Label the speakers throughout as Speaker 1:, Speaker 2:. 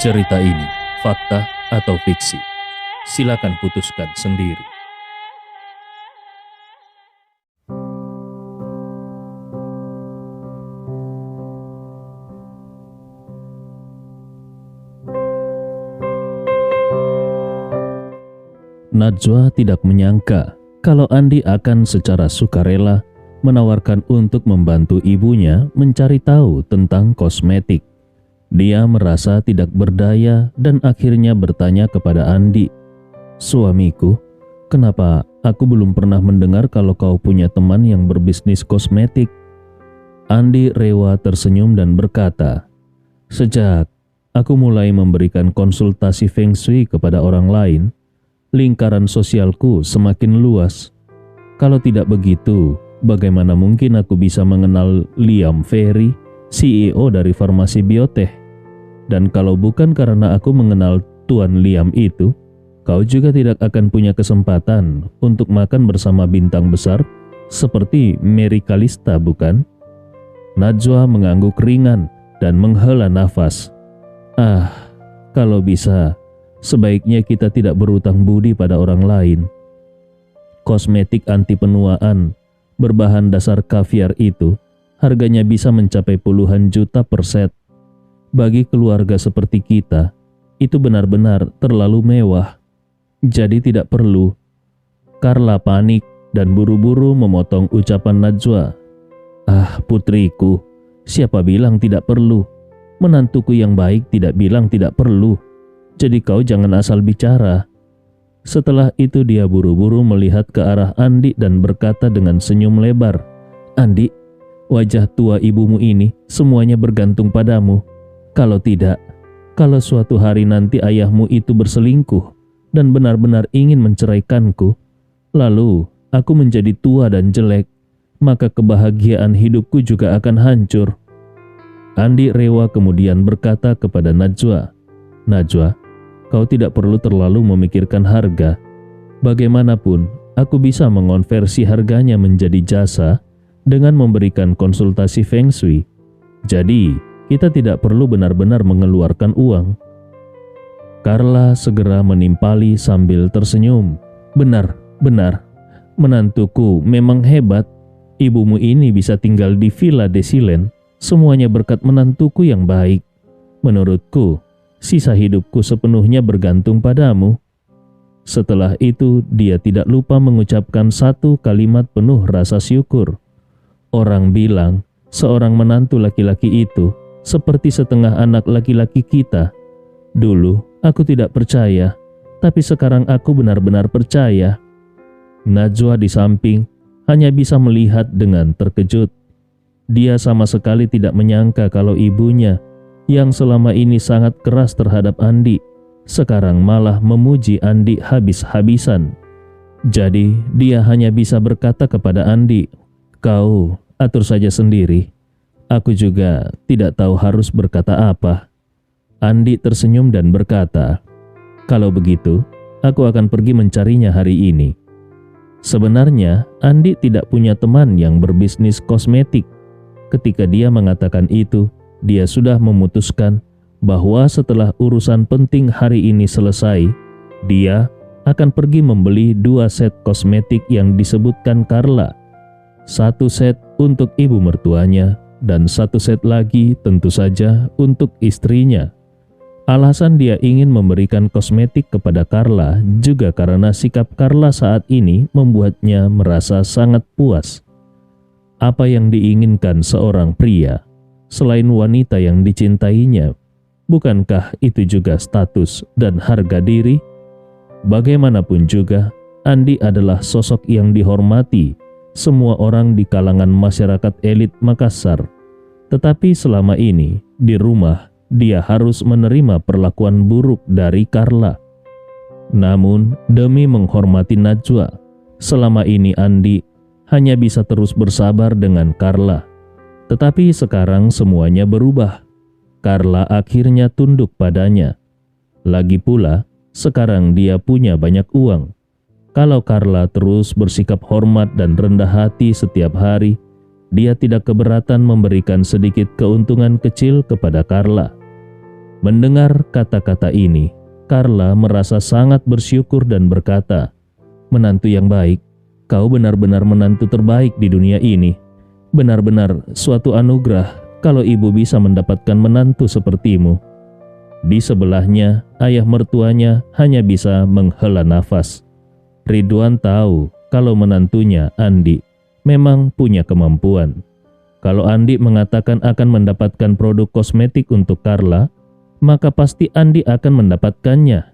Speaker 1: Cerita ini fakta atau fiksi? Silakan putuskan sendiri. Najwa tidak menyangka kalau Andi akan secara sukarela menawarkan untuk membantu ibunya mencari tahu tentang kosmetik. Dia merasa tidak berdaya dan akhirnya bertanya kepada Andi, "Suamiku, kenapa aku belum pernah mendengar kalau kau punya teman yang berbisnis kosmetik?" Andi Rewa tersenyum dan berkata, "Sejak aku mulai memberikan konsultasi Feng Shui kepada orang lain, lingkaran sosialku semakin luas. Kalau tidak begitu, bagaimana mungkin aku bisa mengenal Liam Ferry, CEO dari farmasi bioteh? Dan kalau bukan karena aku mengenal Tuan Liam itu, kau juga tidak akan punya kesempatan untuk makan bersama bintang besar seperti Mary Kalista, bukan?" Najwa mengangguk ringan dan menghela nafas. Kalau bisa, sebaiknya kita tidak berutang budi pada orang lain. Kosmetik anti penuaan berbahan dasar kaviar itu harganya bisa mencapai puluhan juta per set. Bagi keluarga seperti kita, itu benar-benar terlalu mewah. Jadi tidak perlu. Carla panik dan buru-buru memotong ucapan Najwa. Putriku, siapa bilang tidak perlu? Menantuku yang baik tidak bilang tidak perlu. Jadi kau jangan asal bicara." Setelah itu dia buru-buru melihat ke arah Andi dan berkata dengan senyum lebar, "Andi, wajah tua ibumu ini semuanya bergantung padamu. Kalau tidak, kalau suatu hari nanti ayahmu itu berselingkuh dan benar-benar ingin menceraikanku, lalu aku menjadi tua dan jelek, maka kebahagiaan hidupku juga akan hancur." Andi Rewa kemudian berkata kepada Najwa, "Najwa, kau tidak perlu terlalu memikirkan harga. Bagaimanapun, aku bisa mengonversi harganya menjadi jasa dengan memberikan konsultasi Feng Shui. Jadi, kita tidak perlu benar-benar mengeluarkan uang." Carla segera menimpali sambil tersenyum. Benar. Menantuku memang hebat. Ibumu ini bisa tinggal di Villa Desilen, semuanya berkat menantuku yang baik. Menurutku, sisa hidupku sepenuhnya bergantung padamu." Setelah itu, dia tidak lupa mengucapkan satu kalimat penuh rasa syukur. Orang bilang, seorang menantu laki-laki itu seperti setengah anak laki-laki kita. Dulu, aku tidak percaya, tapi sekarang aku benar-benar percaya. Najwa di samping hanya bisa melihat dengan terkejut. Dia sama sekali tidak menyangka kalau ibunya yang selama ini sangat keras terhadap Andi, sekarang malah memuji Andi habis-habisan. Jadi dia hanya bisa berkata kepada Andi, "Kau atur saja sendiri. Aku juga tidak tahu harus berkata apa." Andi tersenyum dan berkata, "Kalau begitu, aku akan pergi mencarinya hari ini." Sebenarnya Andi tidak punya teman yang berbisnis kosmetik. Ketika dia mengatakan itu, dia sudah memutuskan bahwa setelah urusan penting hari ini selesai, dia akan pergi membeli 2 set kosmetik yang disebutkan Carla. 1 set untuk ibu mertuanya dan 1 set lagi tentu saja untuk istrinya. Alasan dia ingin memberikan kosmetik kepada Carla juga karena sikap Carla saat ini membuatnya merasa sangat puas. Apa yang diinginkan seorang pria selain wanita yang dicintainya? Bukankah itu juga status dan harga diri? Bagaimanapun juga, Andi adalah sosok yang dihormati semua orang di kalangan masyarakat elit Makassar. Tetapi selama ini, di rumah, dia harus menerima perlakuan buruk dari Carla. Namun, demi menghormati Najwa, selama ini Andi hanya bisa terus bersabar dengan Carla. Tetapi sekarang semuanya berubah. Carla akhirnya tunduk padanya. Lagi pula, sekarang dia punya banyak uang. Kalau Carla terus bersikap hormat dan rendah hati setiap hari, dia tidak keberatan memberikan sedikit keuntungan kecil kepada Carla. Mendengar kata-kata ini, Carla merasa sangat bersyukur dan berkata, "Menantu yang baik, kau benar-benar menantu terbaik di dunia ini. Benar-benar suatu anugerah kalau ibu bisa mendapatkan menantu sepertimu." Di sebelahnya, ayah mertuanya hanya bisa menghela nafas. Ridwan tahu kalau menantunya, Andi, memang punya kemampuan. Kalau Andi mengatakan akan mendapatkan produk kosmetik untuk Carla, maka pasti Andi akan mendapatkannya.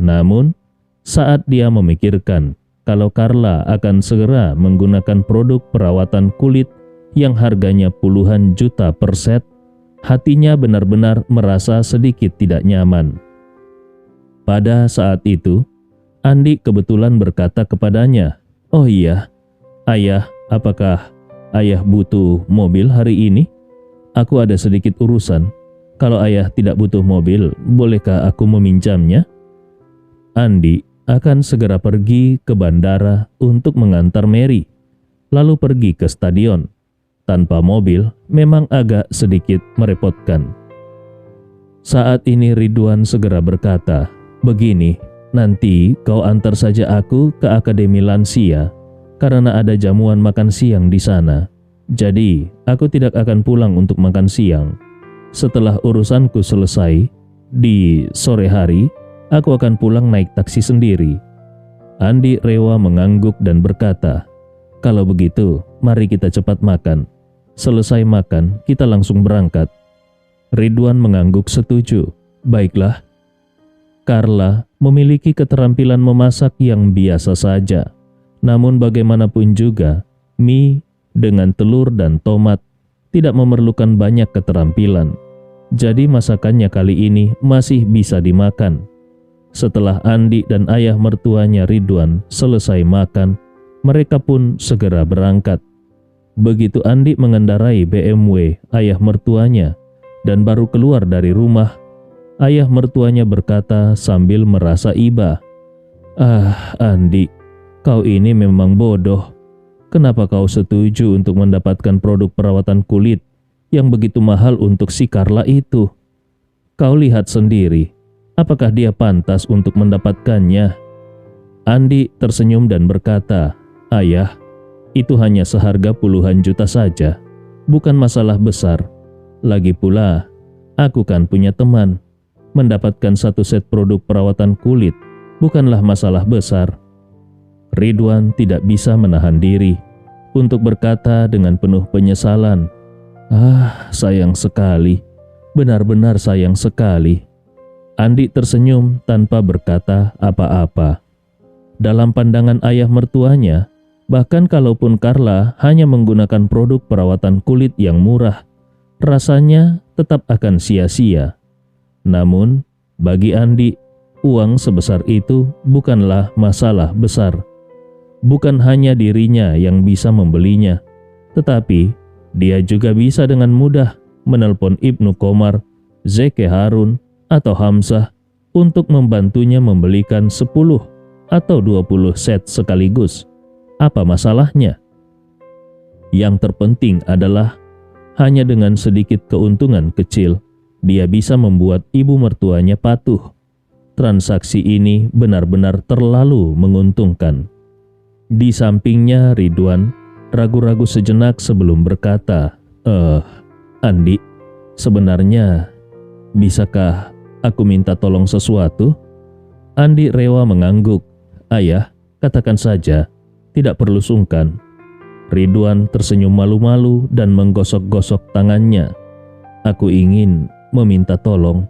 Speaker 1: Namun, saat dia memikirkan kalau Carla akan segera menggunakan produk perawatan kulit yang harganya puluhan juta per set, hatinya benar-benar merasa sedikit tidak nyaman. Pada saat itu, Andi kebetulan berkata kepadanya, "Oh iya, ayah, apakah ayah butuh mobil hari ini? Aku ada sedikit urusan. Kalau ayah tidak butuh mobil, bolehkah aku meminjamnya?" Andi akan segera pergi ke bandara untuk mengantar Mary, lalu pergi ke stadion. Tanpa mobil memang agak sedikit merepotkan. Saat ini Ridwan segera berkata, "Begini, nanti kau antar saja aku ke Akademi Lansia, karena ada jamuan makan siang di sana. Jadi, aku tidak akan pulang untuk makan siang. Setelah urusanku selesai, di sore hari, aku akan pulang naik taksi sendiri." Andi rela mengangguk dan berkata, "Kalau begitu, mari kita cepat makan. Selesai makan, kita langsung berangkat." Ridwan mengangguk setuju. "Baiklah." Carla memiliki keterampilan memasak yang biasa saja. Namun bagaimanapun juga, mie dengan telur dan tomat tidak memerlukan banyak keterampilan. Jadi masakannya kali ini masih bisa dimakan. Setelah Andi dan ayah mertuanya Ridwan selesai makan, mereka pun segera berangkat. Begitu Andi mengendarai BMW ayah mertuanya dan baru keluar dari rumah, ayah mertuanya berkata sambil merasa iba, "Ah, Andi, kau ini memang bodoh. Kenapa kau setuju untuk mendapatkan produk perawatan kulit yang begitu mahal untuk si Carla itu? Kau lihat sendiri, apakah dia pantas untuk mendapatkannya?" Andi tersenyum dan berkata, "Ayah, itu hanya seharga puluhan juta saja, bukan masalah besar. Lagi pula, aku kan punya teman. Mendapatkan satu set produk perawatan kulit bukanlah masalah besar." Ridwan tidak bisa menahan diri untuk berkata dengan penuh penyesalan, "Ah, sayang sekali, benar-benar sayang sekali." Andi tersenyum tanpa berkata apa-apa. Dalam pandangan ayah mertuanya, bahkan kalaupun Carla hanya menggunakan produk perawatan kulit yang murah, rasanya tetap akan sia-sia. Namun, bagi Andi, uang sebesar itu bukanlah masalah besar. Bukan hanya dirinya yang bisa membelinya, tetapi dia juga bisa dengan mudah menelpon Ibnu Komar, Zeki Harun, atau Hamzah untuk membantunya membelikan 10 atau 20 set sekaligus. Apa masalahnya? Yang terpenting adalah hanya dengan sedikit keuntungan kecil, dia bisa membuat ibu mertuanya patuh. Transaksi ini benar-benar terlalu menguntungkan. Di sampingnya Ridwan ragu-ragu sejenak sebelum berkata, Andi, sebenarnya bisakah aku minta tolong sesuatu?" Andi rela mengangguk. "Ayah, katakan saja, tidak perlu sungkan." Ridwan tersenyum malu-malu dan menggosok-gosok tangannya. "Aku ingin meminta tolong.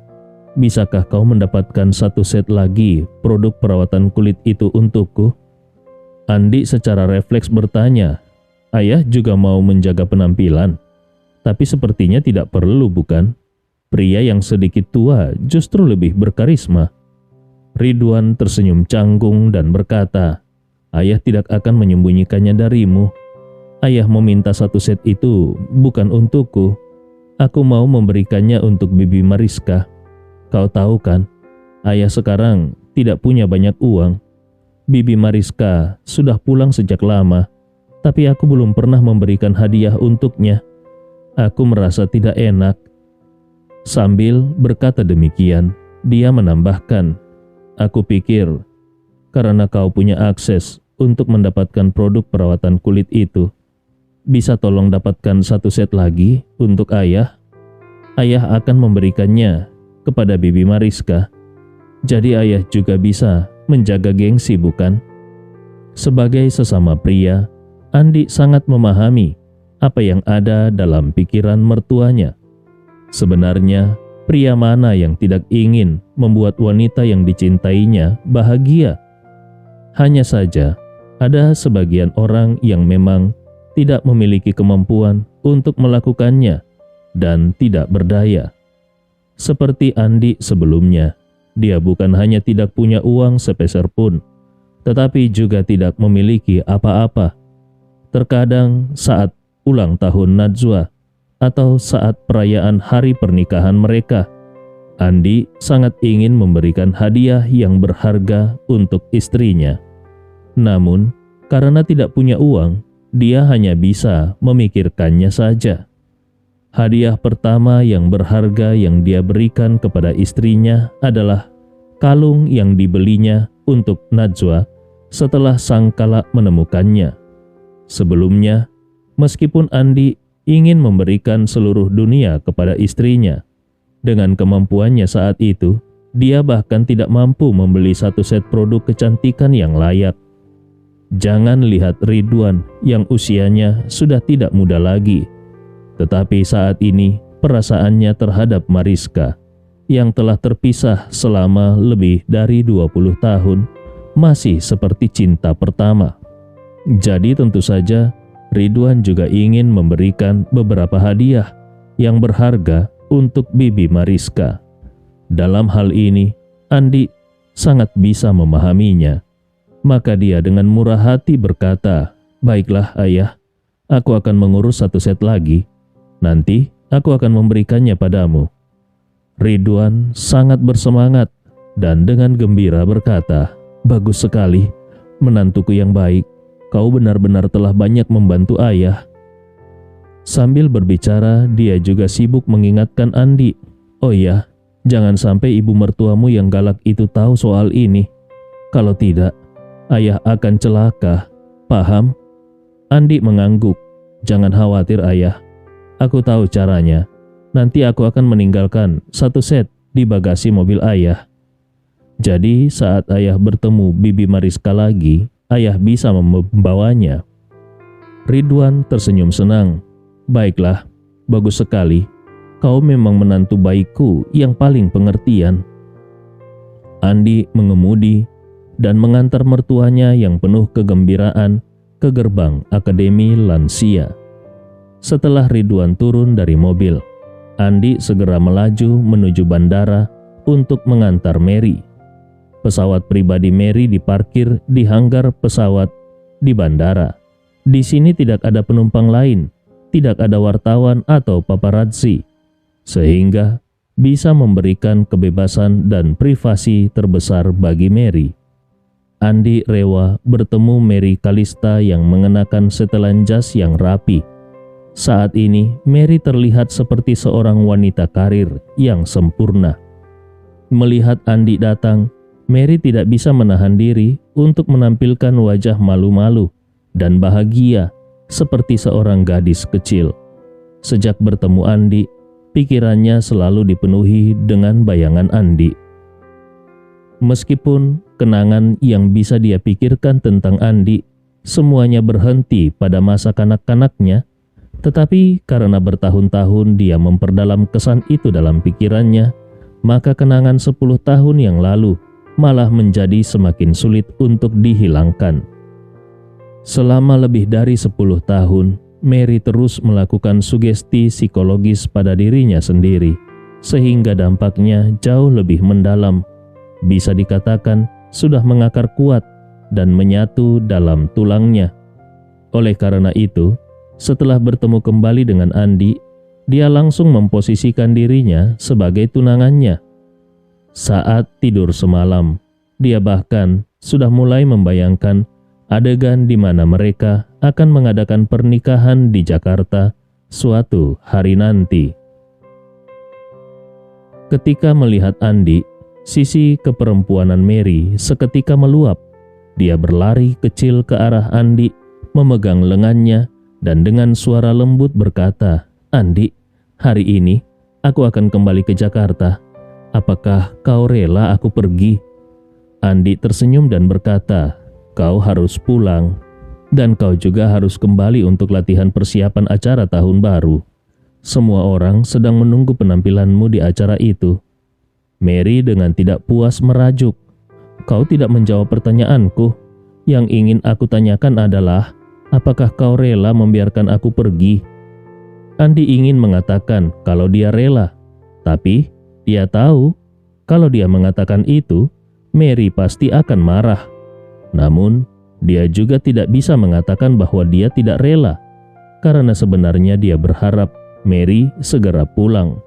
Speaker 1: Bisakah kau mendapatkan satu set lagi produk perawatan kulit itu untukku?" Andi secara refleks bertanya, "Ayah juga mau menjaga penampilan, tapi sepertinya tidak perlu, bukan? Pria yang sedikit tua justru lebih berkarisma." Ridwan tersenyum canggung dan berkata, "Ayah tidak akan menyembunyikannya darimu. Ayah meminta satu set itu bukan untukku. Aku mau memberikannya untuk Bibi Mariska. Kau tahu kan, ayah sekarang tidak punya banyak uang. Bibi Mariska sudah pulang sejak lama, tapi aku belum pernah memberikan hadiah untuknya. Aku merasa tidak enak." Sambil berkata demikian, dia menambahkan, "Aku pikir karena kau punya akses untuk mendapatkan produk perawatan kulit itu, bisa tolong dapatkan satu set lagi untuk ayah? Ayah akan memberikannya kepada Bibi Mariska. Jadi ayah juga bisa menjaga gengsi, bukan?" Sebagai sesama pria, Andi sangat memahami apa yang ada dalam pikiran mertuanya. Sebenarnya, pria mana yang tidak ingin membuat wanita yang dicintainya bahagia? Hanya saja, ada sebagian orang yang memang tidak memiliki kemampuan untuk melakukannya dan tidak berdaya. Seperti Andi sebelumnya, dia bukan hanya tidak punya uang sepeser pun, tetapi juga tidak memiliki apa-apa. Terkadang saat ulang tahun Najwa atau saat perayaan hari pernikahan mereka, Andi sangat ingin memberikan hadiah yang berharga untuk istrinya. Namun, karena tidak punya uang, dia hanya bisa memikirkannya saja. Hadiah pertama yang berharga yang dia berikan kepada istrinya adalah kalung yang dibelinya untuk Najwa setelah sangkala menemukannya. Sebelumnya, meskipun Andi ingin memberikan seluruh dunia kepada istrinya, dengan kemampuannya saat itu, dia bahkan tidak mampu membeli satu set produk kecantikan yang layak. Jangan lihat Ridwan yang usianya sudah tidak muda lagi, tetapi saat ini perasaannya terhadap Mariska yang telah terpisah selama lebih dari 20 tahun masih seperti cinta pertama. Jadi tentu saja Ridwan juga ingin memberikan beberapa hadiah yang berharga untuk Bibi Mariska. Dalam hal ini, Andi sangat bisa memahaminya. Maka dia dengan murah hati berkata, "Baiklah ayah, aku akan mengurus satu set lagi. Nanti aku akan memberikannya padamu." Ridwan sangat bersemangat dan dengan gembira berkata, "Bagus sekali, menantuku yang baik. Kau benar-benar telah banyak membantu ayah." Sambil berbicara, dia juga sibuk mengingatkan Andi, "Oh iya, jangan sampai ibu mertuamu yang galak itu tahu soal ini. Kalau tidak, ayah akan celaka. Paham?" Andi mengangguk. "Jangan khawatir ayah, aku tahu caranya. Nanti aku akan meninggalkan satu set di bagasi mobil ayah. Jadi saat ayah bertemu Bibi Mariska lagi, ayah bisa membawanya." Ridwan tersenyum senang. "Baiklah, bagus sekali. Kau memang menantu baikku yang paling pengertian." Andi mengemudi dan mengantar mertuanya yang penuh kegembiraan ke gerbang Akademi Lansia. Setelah Ridwan turun dari mobil, Andi segera melaju menuju bandara untuk mengantar Mary. Pesawat pribadi Mary diparkir di hanggar pesawat di bandara. Di sini tidak ada penumpang lain, tidak ada wartawan atau paparazzi, sehingga bisa memberikan kebebasan dan privasi terbesar bagi Mary. Andi rela bertemu Mary Kalista yang mengenakan setelan jas yang rapi. Saat ini, Mary terlihat seperti seorang wanita karir yang sempurna. Melihat Andi datang, Mary tidak bisa menahan diri untuk menampilkan wajah malu-malu dan bahagia seperti seorang gadis kecil. Sejak bertemu Andi, pikirannya selalu dipenuhi dengan bayangan Andi. Meskipun kenangan yang bisa dia pikirkan tentang Andi semuanya berhenti pada masa kanak-kanaknya, tetapi karena bertahun-tahun dia memperdalam kesan itu dalam pikirannya, maka kenangan 10 tahun yang lalu malah menjadi semakin sulit untuk dihilangkan. Selama lebih dari 10 tahun, Mary terus melakukan sugesti psikologis pada dirinya sendiri, sehingga dampaknya jauh lebih mendalam. Bisa dikatakan sudah mengakar kuat dan menyatu dalam tulangnya. Oleh karena itu, setelah bertemu kembali dengan Andi, dia langsung memposisikan dirinya sebagai tunangannya. Saat tidur semalam, dia bahkan sudah mulai membayangkan adegan di mana mereka akan mengadakan pernikahan di Jakarta suatu hari nanti. Ketika melihat Andi, sisi keperempuanan Mary seketika meluap. Dia berlari kecil ke arah Andi, memegang lengannya, dan dengan suara lembut berkata, "Andi, hari ini aku akan kembali ke Jakarta. Apakah kau rela aku pergi?" Andi tersenyum dan berkata, "Kau harus pulang, dan kau juga harus kembali untuk latihan persiapan acara tahun baru. Semua orang sedang menunggu penampilanmu di acara itu." Mary dengan tidak puas merajuk, "Kau tidak menjawab pertanyaanku. Yang ingin aku tanyakan adalah, apakah kau rela membiarkan aku pergi?" Andi ingin mengatakan kalau dia rela, tapi dia tahu kalau dia mengatakan itu, Mary pasti akan marah. Namun, dia juga tidak bisa mengatakan bahwa dia tidak rela, karena sebenarnya dia berharap Mary segera pulang.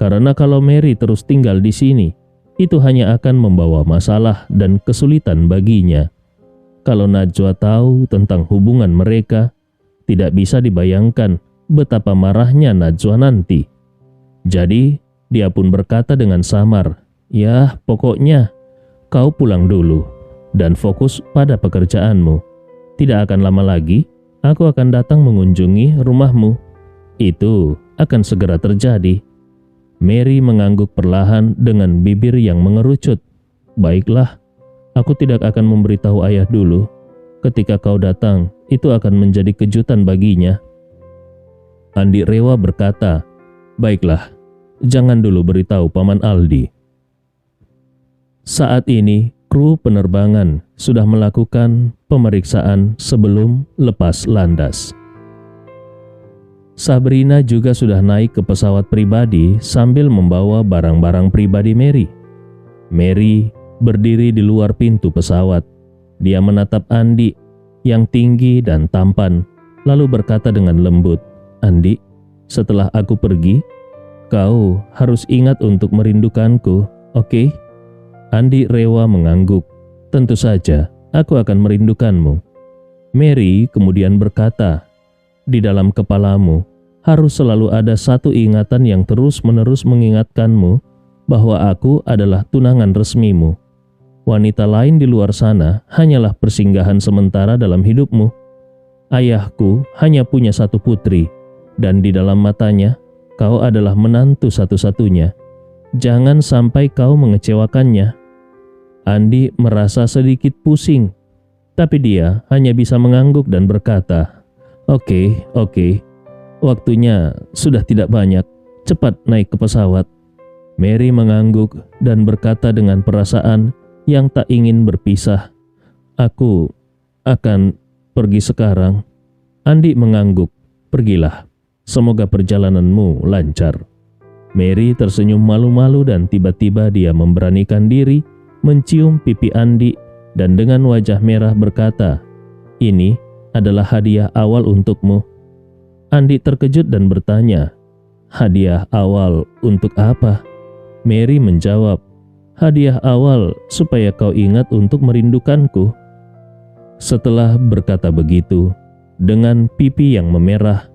Speaker 1: Karena kalau Mary terus tinggal di sini, itu hanya akan membawa masalah dan kesulitan baginya. Kalau Najwa tahu tentang hubungan mereka, tidak bisa dibayangkan betapa marahnya Najwa nanti. Jadi, dia pun berkata dengan samar, "Ya, pokoknya kau pulang dulu dan fokus pada pekerjaanmu. Tidak akan lama lagi, aku akan datang mengunjungi rumahmu." Itu akan segera terjadi. Mary mengangguk perlahan dengan bibir yang mengerucut. "Baiklah, aku tidak akan memberitahu ayah dulu. Ketika kau datang, itu akan menjadi kejutan baginya." Andi Rewa berkata, "Baiklah, jangan dulu beritahu Paman Aldi." Saat ini, kru penerbangan sudah melakukan pemeriksaan sebelum lepas landas. Sabrina juga sudah naik ke pesawat pribadi sambil membawa barang-barang pribadi Mary. Mary berdiri di luar pintu pesawat. Dia menatap Andi yang tinggi dan tampan, lalu berkata dengan lembut, "Andi, setelah aku pergi, kau harus ingat untuk merindukanku, oke?" Andi Rewa mengangguk. "Tentu saja, aku akan merindukanmu." Mary kemudian berkata, "Di dalam kepalamu harus selalu ada satu ingatan yang terus-menerus mengingatkanmu bahwa aku adalah tunangan resmimu. Wanita lain di luar sana hanyalah persinggahan sementara dalam hidupmu. Ayahku hanya punya satu putri, dan di dalam matanya kau adalah menantu satu-satunya. Jangan sampai kau mengecewakannya." Andi merasa sedikit pusing, tapi dia hanya bisa mengangguk dan berkata, Oke, waktunya sudah tidak banyak, cepat naik ke pesawat." Mary mengangguk dan berkata dengan perasaan yang tak ingin berpisah, "Aku akan pergi sekarang." Andi mengangguk, "Pergilah, semoga perjalananmu lancar." Mary tersenyum malu-malu dan tiba-tiba dia memberanikan diri mencium pipi Andi dan dengan wajah merah berkata, "Ini adalah hadiah awal untukmu." Andi terkejut dan bertanya, "Hadiah awal untuk apa?" Mary menjawab, "Hadiah awal supaya kau ingat untuk merindukanku." Setelah berkata begitu, dengan pipi yang memerah,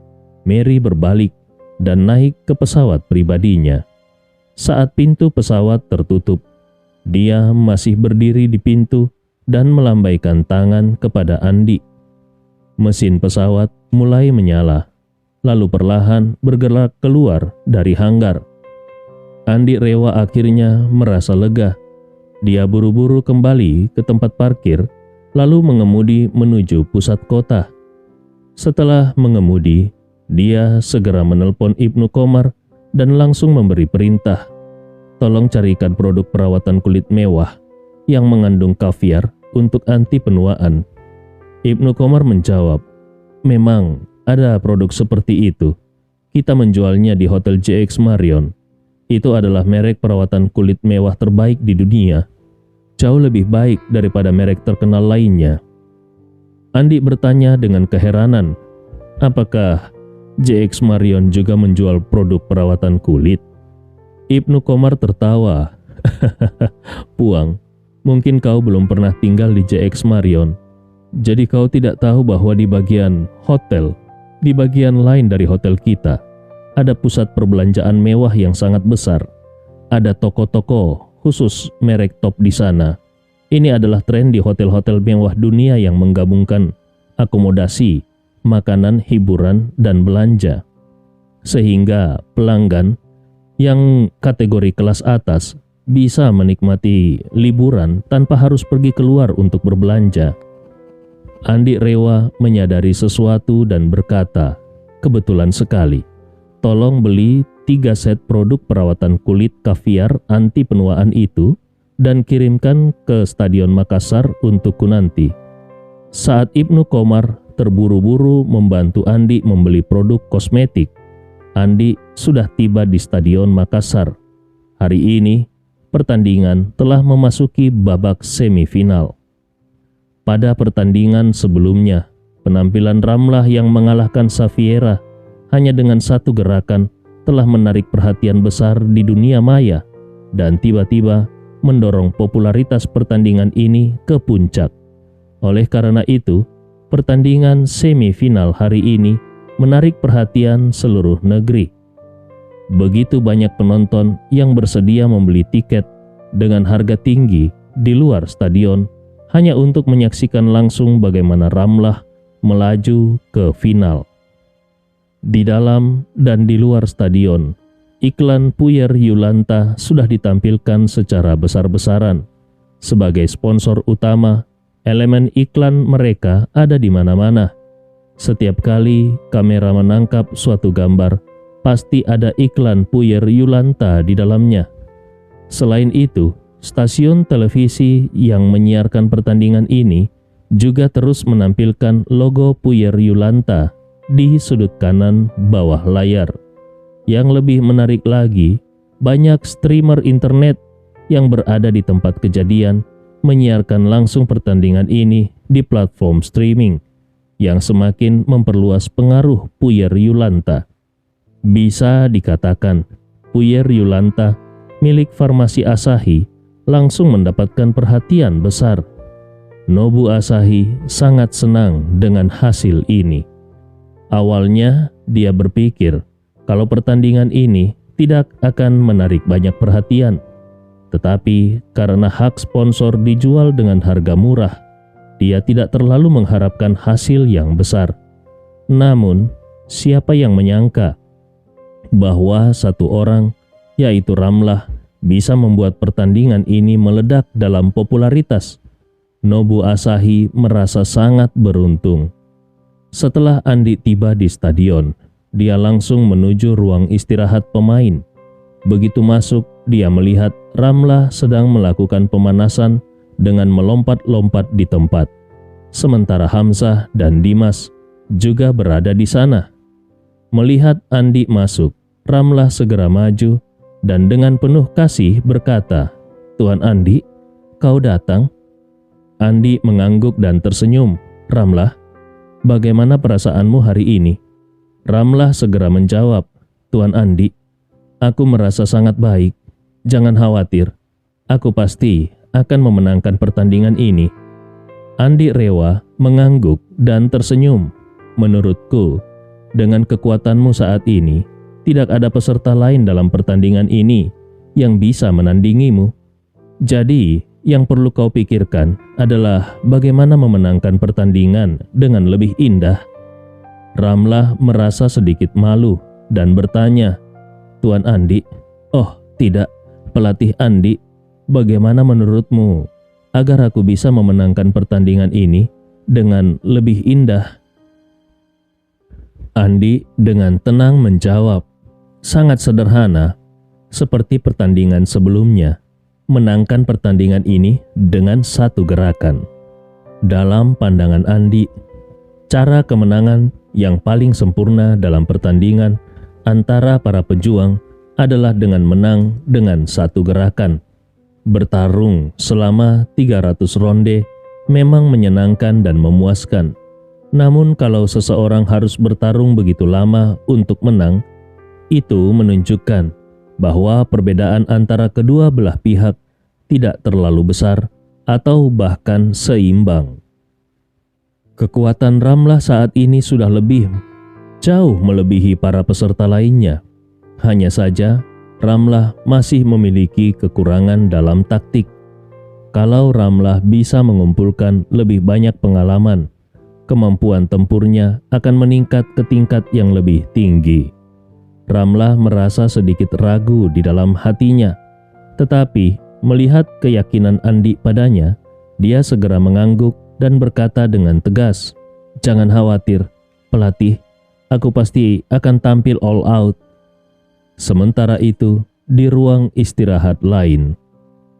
Speaker 1: Mary berbalik dan naik ke pesawat pribadinya. Saat pintu pesawat tertutup, dia masih berdiri di pintu dan melambaikan tangan kepada Andi. Mesin pesawat mulai menyala, lalu perlahan bergerak keluar dari hanggar. Andi Rewa akhirnya merasa lega. Dia buru-buru kembali ke tempat parkir, lalu mengemudi menuju pusat kota. Setelah mengemudi, dia segera menelpon Ibnu Komar dan langsung memberi perintah, "Tolong carikan produk perawatan kulit mewah yang mengandung kaviar untuk anti penuaan." Ibnu Komar menjawab, "Memang ada produk seperti itu. Kita menjualnya di Hotel JX Marion. Itu adalah merek perawatan kulit mewah terbaik di dunia. Jauh lebih baik daripada merek terkenal lainnya." Andi bertanya dengan keheranan, "Apakah JX Marion juga menjual produk perawatan kulit?" Ibnu Komar tertawa, "Puang, mungkin kau belum pernah tinggal di JX Marion. Jadi kau tidak tahu bahwa di bagian hotel, di bagian lain dari hotel kita, ada pusat perbelanjaan mewah yang sangat besar. ada toko-toko khusus merek top di sana. Ini adalah tren di hotel-hotel mewah dunia yang menggabungkan akomodasi, makanan, hiburan, dan belanja. Sehingga pelanggan yang kategori kelas atas bisa menikmati liburan tanpa harus pergi keluar untuk berbelanja. Andi Rewa menyadari sesuatu dan berkata, "Kebetulan sekali. Tolong beli 3 set produk perawatan kulit kaviar anti penuaan itu dan kirimkan ke Stadion Makassar untukku nanti." Saat Ibnu Komar terburu-buru membantu Andi membeli produk kosmetik, Andi sudah tiba di Stadion Makassar. Hari ini, pertandingan telah memasuki babak semifinal. Pada pertandingan sebelumnya, penampilan Ramlah yang mengalahkan Safiera hanya dengan satu gerakan telah menarik perhatian besar di dunia maya dan tiba-tiba mendorong popularitas pertandingan ini ke puncak. Oleh karena itu, pertandingan semifinal hari ini menarik perhatian seluruh negeri. Begitu banyak penonton yang bersedia membeli tiket dengan harga tinggi di luar stadion hanya untuk menyaksikan langsung bagaimana Ramlah melaju ke final. Di dalam dan di luar stadion, iklan Puyer Yulanta sudah ditampilkan secara besar-besaran. Sebagai sponsor utama, elemen iklan mereka ada di mana-mana. Setiap kali kamera menangkap suatu gambar, pasti ada iklan Puyer Yulanta di dalamnya. Selain itu, stasiun televisi yang menyiarkan pertandingan ini juga terus menampilkan logo Puyer Yulanta di sudut kanan bawah layar. Yang lebih menarik lagi, banyak streamer internet yang berada di tempat kejadian menyiarkan langsung pertandingan ini di platform streaming yang semakin memperluas pengaruh Puyer Yulanta. Bisa dikatakan, Puyer Yulanta milik Farmasi Asahi langsung mendapatkan perhatian besar. Nobu Asahi sangat senang dengan hasil ini. Awalnya dia berpikir kalau pertandingan ini tidak akan menarik banyak perhatian. Tetapi karena hak sponsor dijual dengan harga murah, dia tidak terlalu mengharapkan hasil yang besar. Namun, siapa yang menyangka bahwa satu orang, yaitu Ramlah, bisa membuat pertandingan ini meledak dalam popularitas. Nobu Asahi merasa sangat beruntung. Setelah Andi tiba di stadion, dia langsung menuju ruang istirahat pemain. Begitu masuk, dia melihat Ramlah sedang melakukan pemanasan dengan melompat-lompat di tempat. Sementara Hamzah dan Dimas juga berada di sana. Melihat Andi masuk, Ramlah segera maju dan dengan penuh kasih berkata, "Tuan Andi, kau datang?" Andi mengangguk dan tersenyum. "Ramlah, bagaimana perasaanmu hari ini?" Ramlah segera menjawab, "Tuan Andi, aku merasa sangat baik. Jangan khawatir, aku pasti akan memenangkan pertandingan ini." Andi Rewa mengangguk dan tersenyum. "Menurutku, dengan kekuatanmu saat ini, tidak ada peserta lain dalam pertandingan ini yang bisa menandingimu. Jadi, yang perlu kau pikirkan adalah bagaimana memenangkan pertandingan dengan lebih indah." Ramlah merasa sedikit malu dan bertanya, "Tuan Andi, oh tidak, pelatih Andi, bagaimana menurutmu agar aku bisa memenangkan pertandingan ini dengan lebih indah?" Andi dengan tenang menjawab, "Sangat sederhana, seperti pertandingan sebelumnya. Menangkan pertandingan ini dengan satu gerakan." Dalam pandangan Andi, cara kemenangan yang paling sempurna dalam pertandingan antara para pejuang adalah dengan menang dengan satu gerakan. Bertarung selama 300 ronde memang menyenangkan dan memuaskan. Namun kalau seseorang harus bertarung begitu lama untuk menang, itu menunjukkan bahwa perbedaan antara kedua belah pihak tidak terlalu besar atau bahkan seimbang. Kekuatan Ramlah saat ini sudah jauh melebihi para peserta lainnya. Hanya saja, Ramlah masih memiliki kekurangan dalam taktik. Kalau Ramlah bisa mengumpulkan lebih banyak pengalaman, kemampuan tempurnya akan meningkat ke tingkat yang lebih tinggi. Ramlah merasa sedikit ragu di dalam hatinya, tetapi melihat keyakinan Andi padanya, dia segera mengangguk dan berkata dengan tegas, "Jangan khawatir, pelatih. Aku pasti akan tampil all out." Sementara itu, di ruang istirahat lain,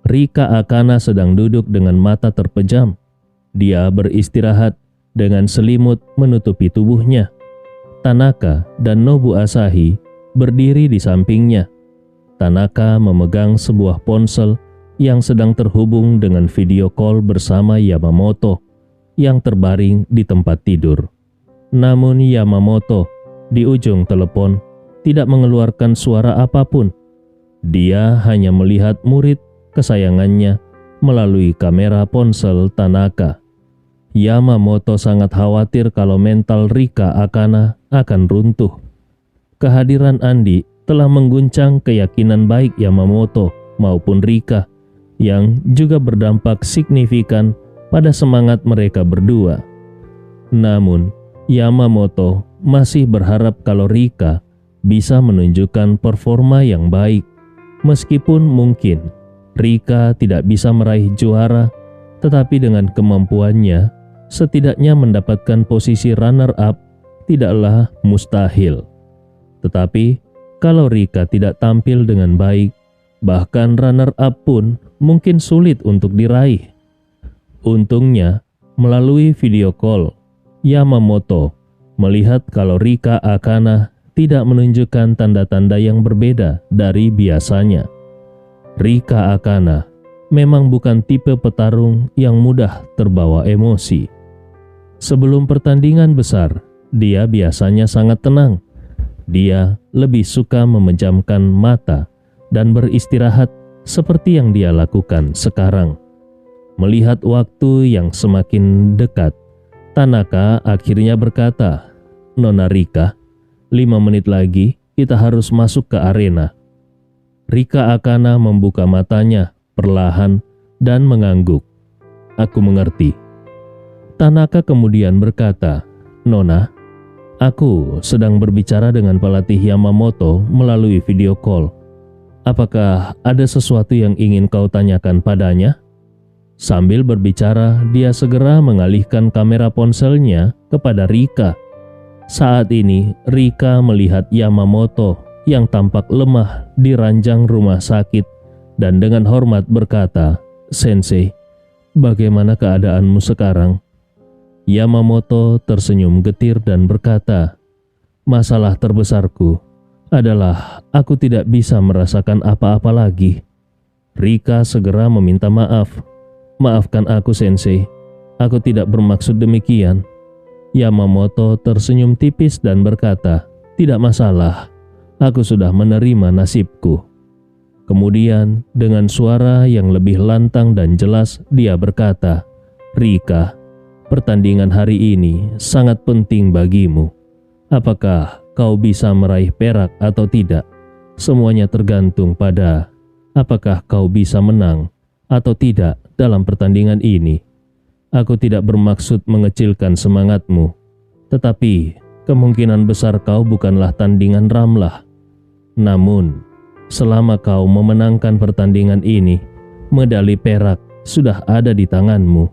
Speaker 1: Rika Akana sedang duduk dengan mata terpejam. Dia beristirahat dengan selimut menutupi tubuhnya. Tanaka dan Nobu Asahi berdiri di sampingnya. Tanaka memegang sebuah ponsel yang sedang terhubung dengan video call bersama Yamamoto yang terbaring di tempat tidur. Namun Yamamoto di ujung telepon tidak mengeluarkan suara apapun. Dia hanya melihat murid kesayangannya melalui kamera ponsel Tanaka. Yamamoto sangat khawatir kalau mental Rika Akana akan runtuh. Kehadiran Andi telah mengguncang keyakinan baik Yamamoto maupun Rika, yang juga berdampak signifikan pada semangat mereka berdua. Namun, Yamamoto masih berharap kalau Rika bisa menunjukkan performa yang baik. Meskipun mungkin Rika tidak bisa meraih juara, tetapi dengan kemampuannya, setidaknya mendapatkan posisi runner-up tidaklah mustahil. Tetapi, kalau Rika tidak tampil dengan baik, bahkan runner-up pun mungkin sulit untuk diraih. Untungnya, melalui video call, Yamamoto melihat kalau Rika Akana tidak menunjukkan tanda-tanda yang berbeda dari biasanya. Rika Akana memang bukan tipe petarung yang mudah terbawa emosi. Sebelum pertandingan besar, dia biasanya sangat tenang. Dia lebih suka memejamkan mata dan beristirahat seperti yang dia lakukan sekarang. Melihat waktu yang semakin dekat, Tanaka akhirnya berkata, "Nona Rika, 5 menit lagi kita harus masuk ke arena." Rika Akana membuka matanya perlahan dan mengangguk. "Aku mengerti." Tanaka kemudian berkata, "Nona, aku sedang berbicara dengan pelatih Yamamoto melalui video call. Apakah ada sesuatu yang ingin kau tanyakan padanya?" Sambil berbicara, dia segera mengalihkan kamera ponselnya kepada Rika. Saat ini, Rika melihat Yamamoto yang tampak lemah di ranjang rumah sakit dan dengan hormat berkata, "Sensei, bagaimana keadaanmu sekarang?" Yamamoto tersenyum getir dan berkata, "Masalah terbesarku adalah aku tidak bisa merasakan apa-apa lagi." Rika segera meminta maaf. "Maafkan aku, Sensei. Aku tidak bermaksud demikian." Yamamoto tersenyum tipis dan berkata, "Tidak masalah. Aku sudah menerima nasibku." Kemudian dengan suara yang lebih lantang dan jelas dia berkata, "Rika, pertandingan hari ini sangat penting bagimu. Apakah kau bisa meraih perak atau tidak? Semuanya tergantung pada apakah kau bisa menang atau tidak dalam pertandingan ini. Aku tidak bermaksud mengecilkan semangatmu, tetapi kemungkinan besar kau bukanlah tandingan Ramlah. Namun, selama kau memenangkan pertandingan ini, medali perak sudah ada di tanganmu."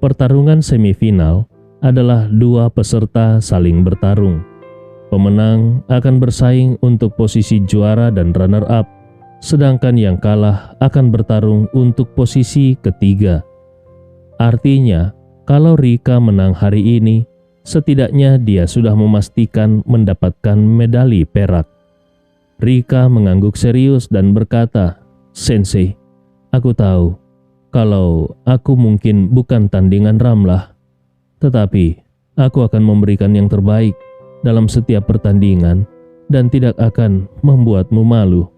Speaker 1: Pertarungan semifinal adalah 2 peserta saling bertarung. Pemenang akan bersaing untuk posisi juara dan runner-up, sedangkan yang kalah akan bertarung untuk posisi ketiga. Artinya, kalau Rika menang hari ini, setidaknya dia sudah memastikan mendapatkan medali perak. Rika mengangguk serius dan berkata, "Sensei, aku tahu kalau aku mungkin bukan tandingan Ramlah, tetapi aku akan memberikan yang terbaik dalam setiap pertandingan dan tidak akan membuatmu malu."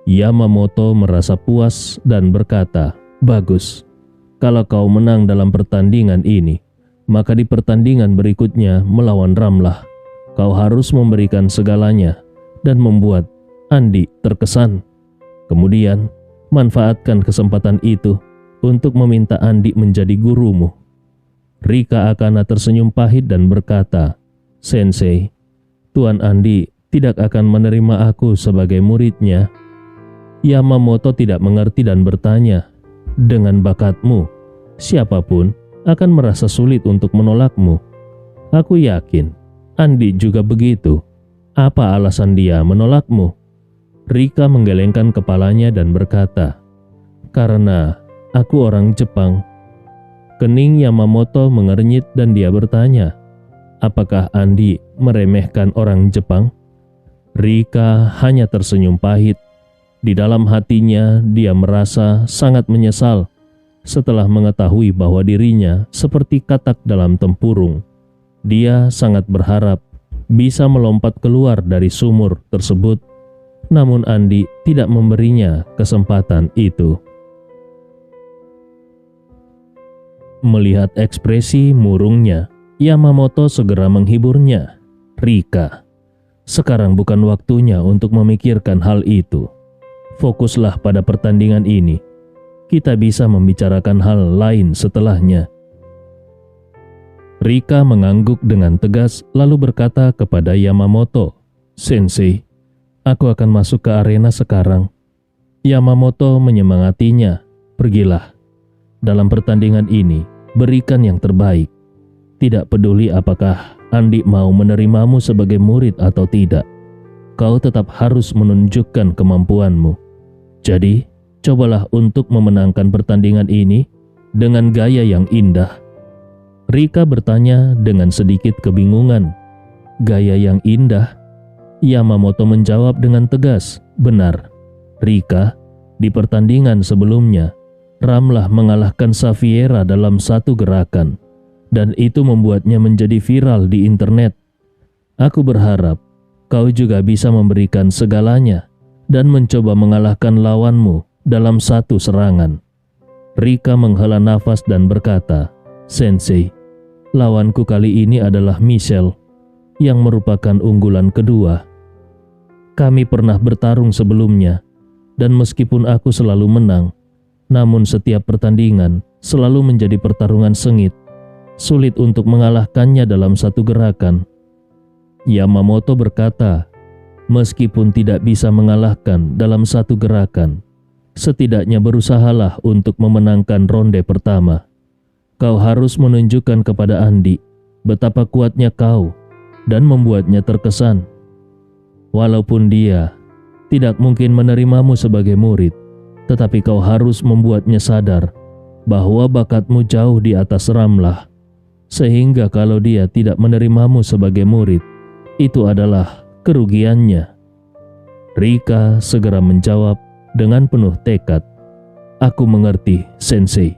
Speaker 1: Yamamoto merasa puas dan berkata, "Bagus. Kalau kau menang dalam pertandingan ini, maka di pertandingan berikutnya melawan Ramlah, kau harus memberikan segalanya dan membuat Andi terkesan. Kemudian, manfaatkan kesempatan itu untuk meminta Andi menjadi gurumu. Rika Akana tersenyum pahit dan berkata, Sensei, Tuan Andi tidak akan menerima aku sebagai muridnya. Yamamoto tidak mengerti dan bertanya, dengan bakatmu, siapapun akan merasa sulit untuk menolakmu. Aku yakin Andi juga begitu. Apa alasan dia menolakmu? Rika menggelengkan kepalanya dan berkata, karena aku orang Jepang. Kening Yamamoto mengernyit dan dia bertanya, apakah Andi meremehkan orang Jepang? Rika hanya tersenyum pahit. Di dalam hatinya dia merasa sangat menyesal setelah mengetahui bahwa dirinya seperti katak dalam tempurung. Dia sangat berharap bisa melompat keluar dari sumur tersebut, namun Andi tidak memberinya kesempatan itu. Melihat ekspresi murungnya, Yamamoto segera menghiburnya. Rika, sekarang bukan waktunya untuk memikirkan hal itu. Fokuslah pada pertandingan ini. Kita bisa membicarakan hal lain setelahnya. Rika mengangguk dengan tegas lalu berkata kepada Yamamoto, Sensei, aku akan masuk ke arena sekarang. Yamamoto menyemangatinya, pergilah. Dalam pertandingan ini, berikan yang terbaik. Tidak peduli apakah Andi mau menerimamu sebagai murid atau tidak. Kau tetap harus menunjukkan kemampuanmu. Jadi, cobalah untuk memenangkan pertandingan ini dengan gaya yang indah. Rika bertanya dengan sedikit kebingungan. Gaya yang indah? Yamamoto menjawab dengan tegas, benar. Rika, di pertandingan sebelumnya, Ramlah mengalahkan Safiera dalam satu gerakan, dan itu membuatnya menjadi viral di internet. Aku berharap kau juga bisa memberikan segalanya dan mencoba mengalahkan lawanmu dalam satu serangan. Rika menghela nafas dan berkata, Sensei, lawanku kali ini adalah Michelle, yang merupakan unggulan kedua. Kami pernah bertarung sebelumnya, dan meskipun aku selalu menang, namun setiap pertandingan selalu menjadi pertarungan sengit. Sulit untuk mengalahkannya dalam satu gerakan. Yamamoto berkata, meskipun tidak bisa mengalahkan dalam satu gerakan, setidaknya berusahalah untuk memenangkan ronde pertama. Kau harus menunjukkan kepada Andi betapa kuatnya kau dan membuatnya terkesan. Walaupun dia tidak mungkin menerimamu sebagai murid, tetapi kau harus membuatnya sadar bahwa bakatmu jauh di atas Ramlah, sehingga kalau dia tidak menerimamu sebagai murid, itu adalah kerugiannya. Rika segera menjawab dengan penuh tekad, aku mengerti, Sensei.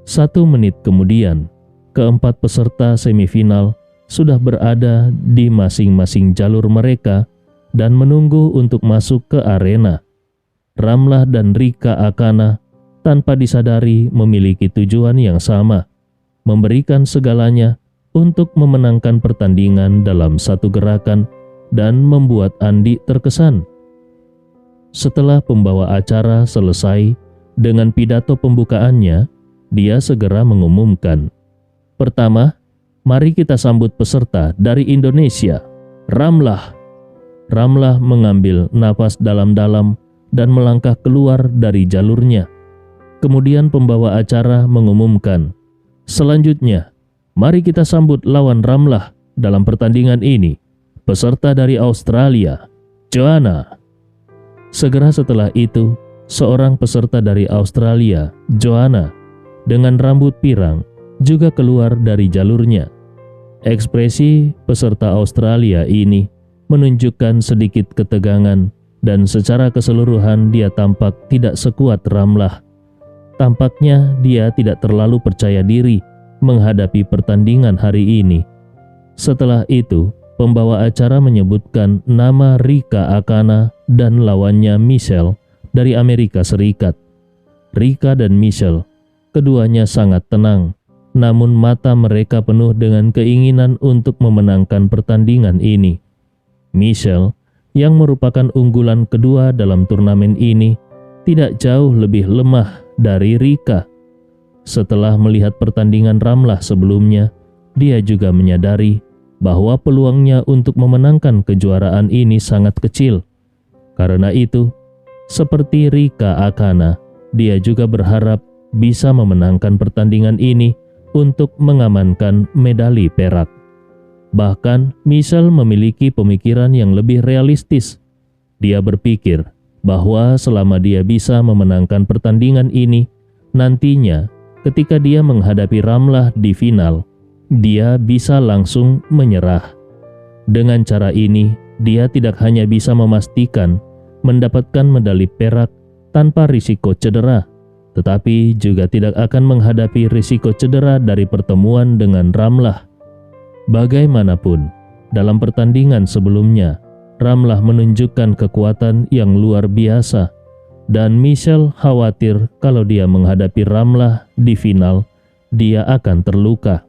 Speaker 1: 1 menit kemudian, keempat peserta semifinal sudah berada di masing-masing jalur mereka dan menunggu untuk masuk ke arena. Ramlah dan Rika Akana tanpa disadari memiliki tujuan yang sama, memberikan segalanya untuk memenangkan pertandingan dalam satu gerakan dan membuat Andi terkesan. Setelah pembawa acara selesai dengan pidato pembukaannya, dia segera mengumumkan, pertama, mari kita sambut peserta dari Indonesia, Ramlah. Ramlah mengambil napas dalam-dalam dan melangkah keluar dari jalurnya. Kemudian pembawa acara mengumumkan, selanjutnya, mari kita sambut lawan Ramlah dalam pertandingan ini, peserta dari Australia, Joanna. Segera setelah itu, seorang peserta dari Australia, Joanna, dengan rambut pirang, juga keluar dari jalurnya. Ekspresi peserta Australia ini menunjukkan sedikit ketegangan dan secara keseluruhan dia tampak tidak sekuat Ramlah. Tampaknya dia tidak terlalu percaya diri menghadapi pertandingan hari ini. Setelah itu, pembawa acara menyebutkan nama Rika Akana dan lawannya Michelle dari Amerika Serikat. Rika dan Michelle, keduanya sangat tenang, namun mata mereka penuh dengan keinginan untuk memenangkan pertandingan ini. Michelle yang merupakan unggulan kedua dalam turnamen ini, tidak jauh lebih lemah dari Rika. Setelah melihat pertandingan Ramlah sebelumnya, dia juga menyadari bahwa peluangnya untuk memenangkan kejuaraan ini sangat kecil. Karena itu, seperti Rika Akana, dia juga berharap bisa memenangkan pertandingan ini untuk mengamankan medali perak. Bahkan, Michelle memiliki pemikiran yang lebih realistis. Dia berpikir bahwa selama dia bisa memenangkan pertandingan ini, nantinya ketika dia menghadapi Ramlah di final, dia bisa langsung menyerah. Dengan cara ini, dia tidak hanya bisa memastikan mendapatkan medali perak tanpa risiko cedera, tetapi juga tidak akan menghadapi risiko cedera dari pertemuan dengan Ramlah. Bagaimanapun, dalam pertandingan sebelumnya, Ramlah menunjukkan kekuatan yang luar biasa, dan Michelle khawatir kalau dia menghadapi Ramlah di final, dia akan terluka.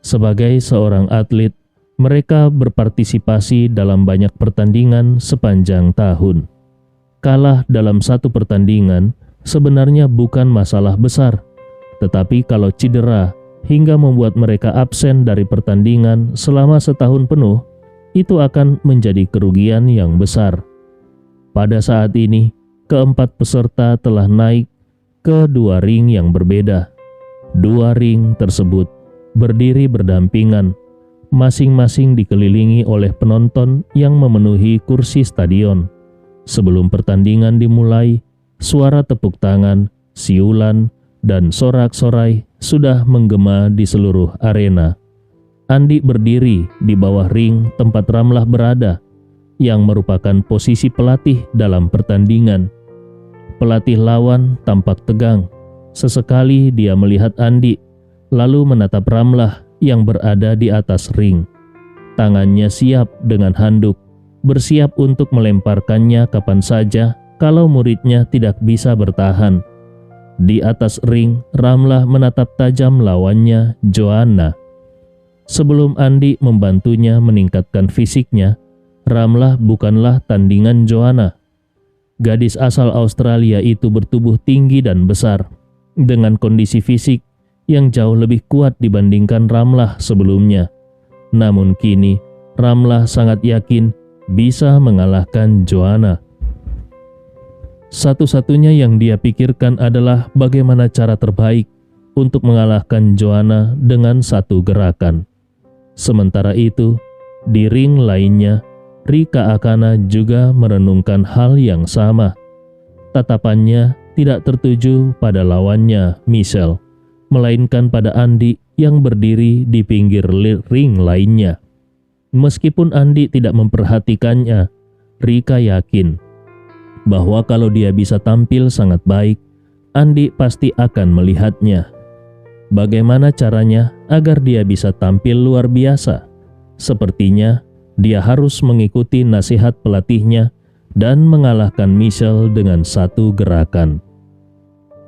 Speaker 1: Sebagai seorang atlet, mereka berpartisipasi dalam banyak pertandingan sepanjang tahun. Kalah dalam satu pertandingan sebenarnya bukan masalah besar, tetapi kalau cedera hingga membuat mereka absen dari pertandingan selama setahun penuh, itu akan menjadi kerugian yang besar. Pada saat ini, keempat peserta telah naik ke dua ring yang berbeda. Dua ring tersebut berdiri berdampingan, masing-masing dikelilingi oleh penonton yang memenuhi kursi stadion. Sebelum pertandingan dimulai, suara tepuk tangan, siulan, dan sorak-sorai sudah menggema di seluruh arena. Andi berdiri di bawah ring tempat Ramlah berada, yang merupakan posisi pelatih dalam pertandingan. Pelatih lawan tampak tegang. Sesekali dia melihat Andi, lalu menatap Ramlah yang berada di atas ring. Tangannya siap dengan handuk, bersiap untuk melemparkannya kapan saja kalau muridnya tidak bisa bertahan. Di atas ring, Ramlah menatap tajam lawannya, Joanna. Sebelum Andi membantunya meningkatkan fisiknya, Ramlah bukanlah tandingan Joanna. Gadis asal Australia itu bertubuh tinggi dan besar, dengan kondisi fisik yang jauh lebih kuat dibandingkan Ramlah sebelumnya. Namun kini, Ramlah sangat yakin bisa mengalahkan Joanna. Satu-satunya yang dia pikirkan adalah bagaimana cara terbaik untuk mengalahkan Joanna dengan satu gerakan. Sementara itu, di ring lainnya, Rika Akana juga merenungkan hal yang sama. Tatapannya tidak tertuju pada lawannya, Michelle, melainkan pada Andi yang berdiri di pinggir ring lainnya. Meskipun Andi tidak memperhatikannya, Rika yakin bahwa kalau dia bisa tampil sangat baik, Andi pasti akan melihatnya. Bagaimana caranya agar dia bisa tampil luar biasa? Sepertinya dia harus mengikuti nasihat pelatihnya dan mengalahkan Michelle dengan satu gerakan.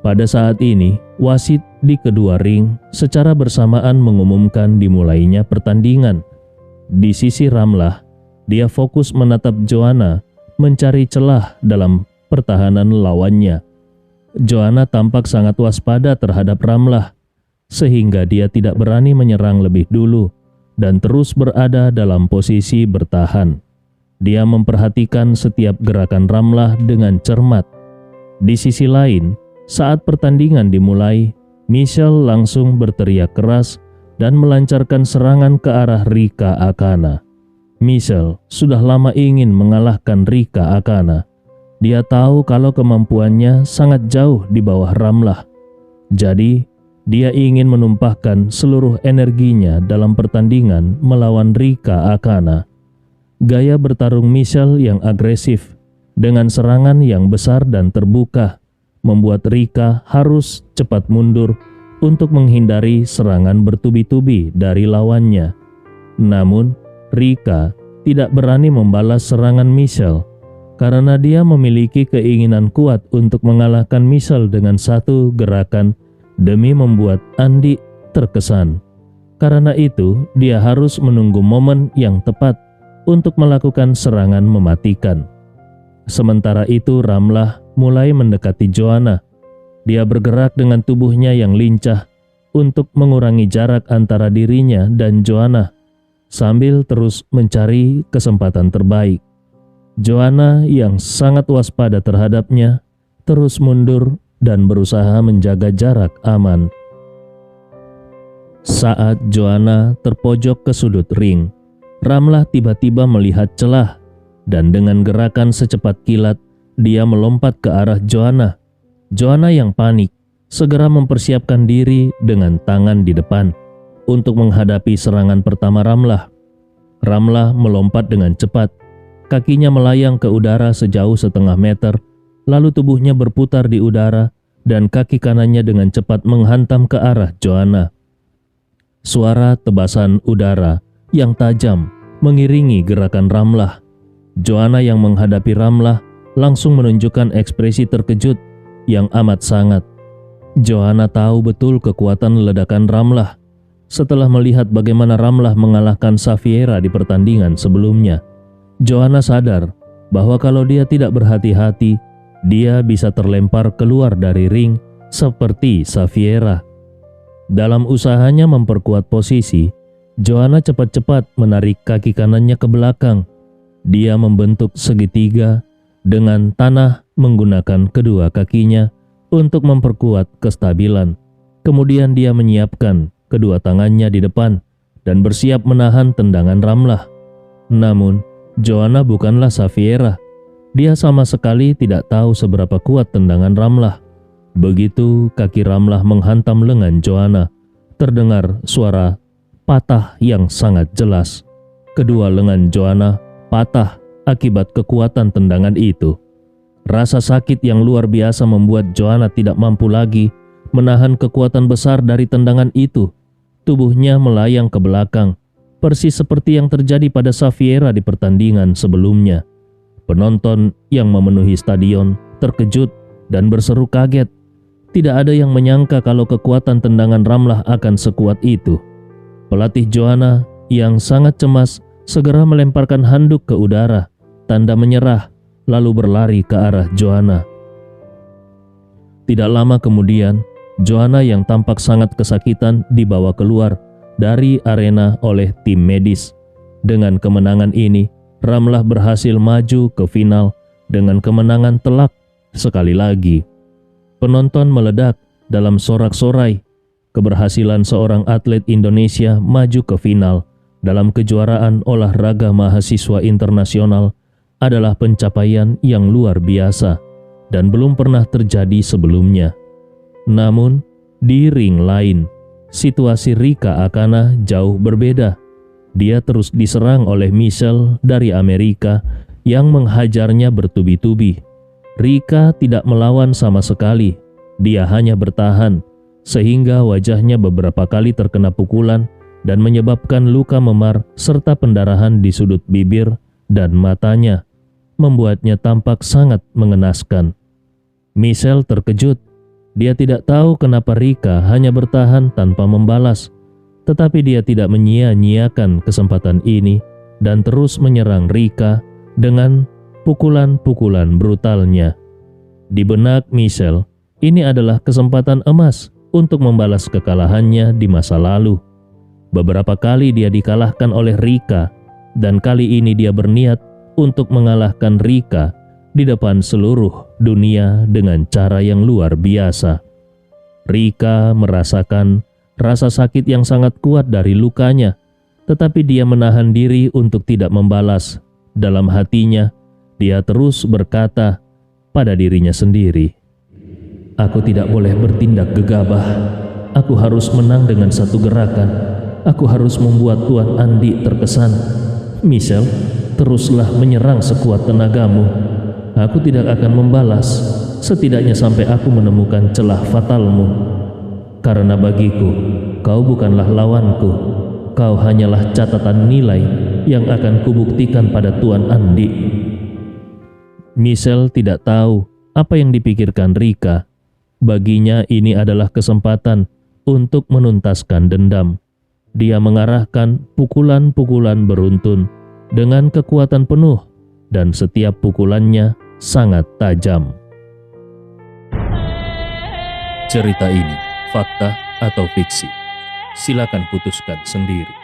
Speaker 1: Pada saat ini, wasit di kedua ring secara bersamaan mengumumkan dimulainya pertandingan. Di sisi Ramlah, dia fokus menatap Joanna mencari celah dalam pertahanan lawannya. Joanna tampak sangat waspada terhadap Ramlah, sehingga dia tidak berani menyerang lebih dulu dan terus berada dalam posisi bertahan. Dia memperhatikan setiap gerakan Ramlah dengan cermat. Di sisi lain, saat pertandingan dimulai, Michelle langsung berteriak keras dan melancarkan serangan ke arah Rika Akana. Michelle sudah lama ingin mengalahkan Rika Akana. Dia tahu kalau kemampuannya sangat jauh di bawah Ramlah. Jadi, dia ingin menumpahkan seluruh energinya dalam pertandingan melawan Rika Akana. Gaya bertarung Michelle yang agresif dengan serangan yang besar dan terbuka membuat Rika harus cepat mundur untuk menghindari serangan bertubi-tubi dari lawannya. Namun, Rika tidak berani membalas serangan Michelle karena dia memiliki keinginan kuat untuk mengalahkan Michelle dengan satu gerakan demi membuat Andi terkesan. Karena itu, dia harus menunggu momen yang tepat untuk melakukan serangan mematikan. Sementara itu Ramlah mulai mendekati Joanna. Dia bergerak dengan tubuhnya yang lincah untuk mengurangi jarak antara dirinya dan Joanna, sambil terus mencari kesempatan terbaik. Joanna yang sangat waspada terhadapnya terus mundur dan berusaha menjaga jarak aman. Saat Joanna terpojok ke sudut ring, Ramlah tiba-tiba melihat celah dan dengan gerakan secepat kilat dia melompat ke arah Joanna. Joanna yang panik segera mempersiapkan diri dengan tangan di depan untuk menghadapi serangan pertama Ramlah. Ramlah melompat dengan cepat, kakinya melayang ke udara sejauh 0,5 meter, lalu tubuhnya berputar di udara dan kaki kanannya dengan cepat menghantam ke arah Joanna. Suara tebasan udara yang tajam mengiringi gerakan Ramlah. Joanna yang menghadapi Ramlah langsung menunjukkan ekspresi terkejut yang amat sangat. Joanna tahu betul kekuatan ledakan Ramlah. Setelah melihat bagaimana Ramlah mengalahkan Xaviera di pertandingan sebelumnya, Joanna sadar bahwa kalau dia tidak berhati-hati, dia bisa terlempar keluar dari ring seperti Xaviera. Dalam usahanya memperkuat posisi, Joanna cepat-cepat menarik kaki kanannya ke belakang. Dia membentuk segitiga dengan tanah menggunakan kedua kakinya untuk memperkuat kestabilan. Kemudian dia menyiapkan kedua tangannya di depan dan bersiap menahan tendangan Ramlah. Namun, Joanna bukanlah Xaviera. Dia sama sekali tidak tahu seberapa kuat tendangan Ramlah. Begitu kaki Ramlah menghantam lengan Joanna, terdengar suara patah yang sangat jelas. Kedua lengan Joanna patah akibat kekuatan tendangan itu. Rasa sakit yang luar biasa membuat Joanna tidak mampu lagi menahan kekuatan besar dari tendangan itu. Tubuhnya melayang ke belakang, persis seperti yang terjadi pada Xaviera di pertandingan sebelumnya. Penonton yang memenuhi stadion terkejut dan berseru kaget. Tidak ada yang menyangka kalau kekuatan tendangan Ramlah akan sekuat itu. Pelatih Joanna yang sangat cemas segera melemparkan handuk ke udara, tanda menyerah, lalu berlari ke arah Joanna. Tidak lama kemudian, Joanna yang tampak sangat kesakitan dibawa keluar dari arena oleh tim medis. Dengan kemenangan ini, Ramlah berhasil maju ke final dengan kemenangan telak sekali lagi. Penonton meledak dalam sorak-sorai. Keberhasilan seorang atlet Indonesia maju ke final dalam kejuaraan olahraga mahasiswa internasional adalah pencapaian yang luar biasa dan belum pernah terjadi sebelumnya. Namun, di ring lain, situasi Rika Akana jauh berbeda. Dia terus diserang oleh Michelle dari Amerika yang menghajarnya bertubi-tubi. Rika tidak melawan sama sekali. Dia hanya bertahan, sehingga wajahnya beberapa kali terkena pukulan dan menyebabkan luka memar serta pendarahan di sudut bibir dan matanya, membuatnya tampak sangat mengenaskan. Michelle terkejut. Dia tidak tahu kenapa Rika hanya bertahan tanpa membalas, tetapi dia tidak menyia-nyiakan kesempatan ini dan terus menyerang Rika dengan pukulan-pukulan brutalnya. Di benak Michelle, ini adalah kesempatan emas untuk membalas kekalahannya di masa lalu. Beberapa kali dia dikalahkan oleh Rika, dan kali ini dia berniat untuk mengalahkan Rika di depan seluruh dunia dengan cara yang luar biasa. Rika merasakan rasa sakit yang sangat kuat dari lukanya, tetapi dia menahan diri untuk tidak membalas. Dalam hatinya, dia terus berkata pada dirinya sendiri, "Aku tidak boleh bertindak gegabah. Aku harus menang dengan satu gerakan. Aku harus membuat Tuan Andi terkesan. Michelle, teruslah menyerang sekuat tenagamu. Aku tidak akan membalas, setidaknya sampai aku menemukan celah fatalmu. Karena bagiku, kau bukanlah lawanku. Kau hanyalah catatan nilai yang akan kubuktikan pada Tuan Andi." Michelle tidak tahu apa yang dipikirkan Rika. Baginya ini adalah kesempatan untuk menuntaskan dendam. Dia mengarahkan pukulan-pukulan beruntun dengan kekuatan penuh dan setiap pukulannya sangat tajam. Cerita ini fakta atau fiksi? Silakan putuskan sendiri.